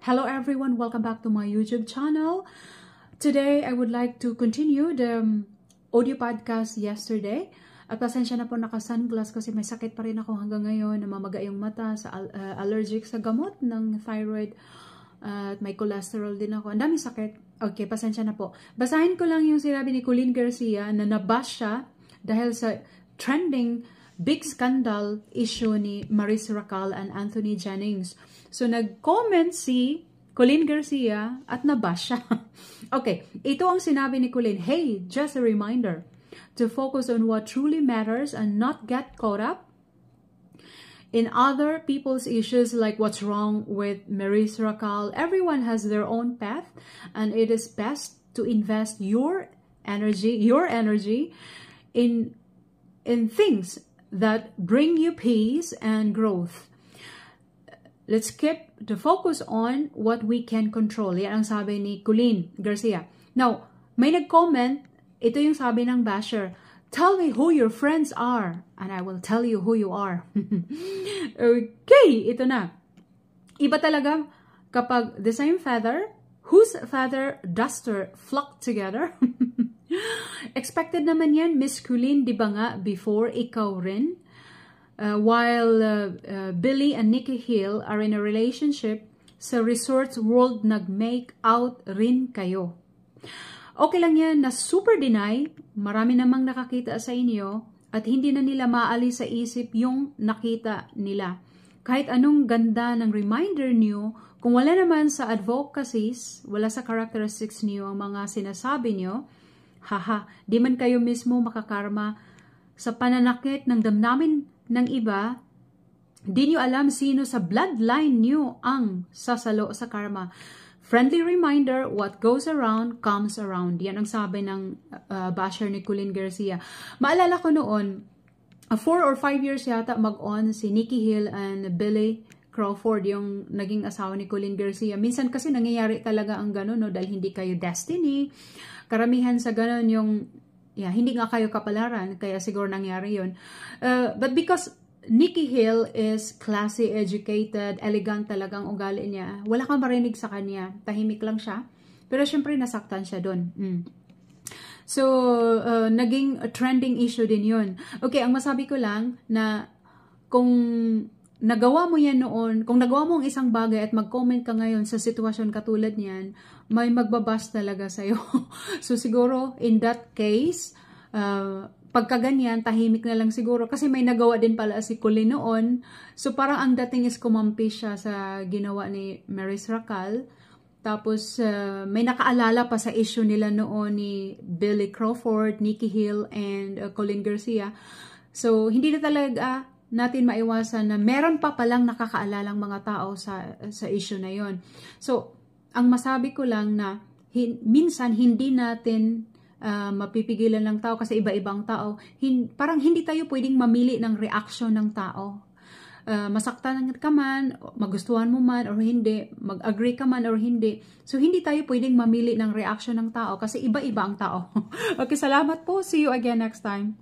Hello everyone, welcome back to my YouTube channel. Today, I would like to continue the audio podcast yesterday. At pasensya na po naka-sunglass kasi may sakit pa rin ako hanggang ngayon. Namamaga yung mata, allergic sa gamot ng thyroid. At may cholesterol din ako. Ang daming sakit. Okay, pasensya na po. Basahin ko lang yung sinabi ni Colleen Garcia na nabash siya dahil sa trending big scandal issue ni Maris Racal and Anthony Jennings. So, nag-comment si Colleen Garcia at nabash siya. Okay, ito ang sinabi ni Colleen. Hey, just a reminder to focus on what truly matters and not get caught up in other people's issues like what's wrong with Maris Racal. Everyone has their own path and it is best to invest your energy in things that bring you peace and growth. Let's keep the focus on what we can control. Yan ang sabi ni Colleen Garcia. Now, may nag-comment, ito yung sabi ng basher, tell me who your friends are and I will tell you who you are. Okay, ito na. Iba talaga kapag the same feather, whose feather duster flock together. Expected naman yan, Miss Colleen, di ba nga, before ikaw rin? While Billy and Nikki Hill are in a relationship, sa Resorts World nag-make out rin kayo. Okay lang yan na super deny, marami namang nakakita sa inyo at hindi na nila maalis sa isip yung nakita nila. Kahit anong ganda ng reminder niyo, kung wala naman sa advocacies, wala sa characteristics niyo ang mga sinasabi niyo, haha, di man kayo mismo makakarma sa pananakit ng damdamin ng iba, di nyo alam sino sa bloodline nyo ang sasalo sa karma. Friendly reminder, what goes around comes around. Yan ang sabi ng basher ni Colleen Garcia. Maalala ko noon, 4 or 5 years yata mag-on si Nikki Hill and Billy Crawford, yung naging asawa ni Colleen Garcia. Minsan kasi nangyayari talaga ang gano'n, no? Dahil hindi kayo destiny. Karamihan sa gano'n yung hindi nga kayo kapalaran, kaya siguro nangyari yun. But because Nikki Hill is classy, educated, elegant talagang ugali niya, wala kang marinig sa kanya. Tahimik lang siya. Pero syempre nasaktan siya doon. So, naging trending issue din yun. Okay, ang masabi ko lang na kung nagawa mo yan noon, kung nagawa mo ang isang bagay at mag-comment ka ngayon sa sitwasyon katulad niyan, may magbabas talaga sa'yo. So siguro, in that case, pagka ganyan, tahimik na lang siguro. Kasi may nagawa din pala si Colleen noon. So parang ang dating is kumampi siya sa ginawa ni Maris Racal. Tapos may nakaalala pa sa issue nila noon ni Billy Crawford, Nikki Hill, and Colleen Garcia. So hindi na talaga natin maiwasan na meron pa palang nakakaalalang mga tao sa issue na yon. So, ang masabi ko lang na minsan hindi natin mapipigilan ng tao kasi iba-ibang tao. Parang hindi tayo pwedeng mamili ng reaction ng tao. Masaktan ka man, magustuhan mo man or hindi, mag-agree ka man or hindi. So, hindi tayo pwedeng mamili ng reaction ng tao kasi iba-iba ang tao. Okay, salamat po. See you again next time.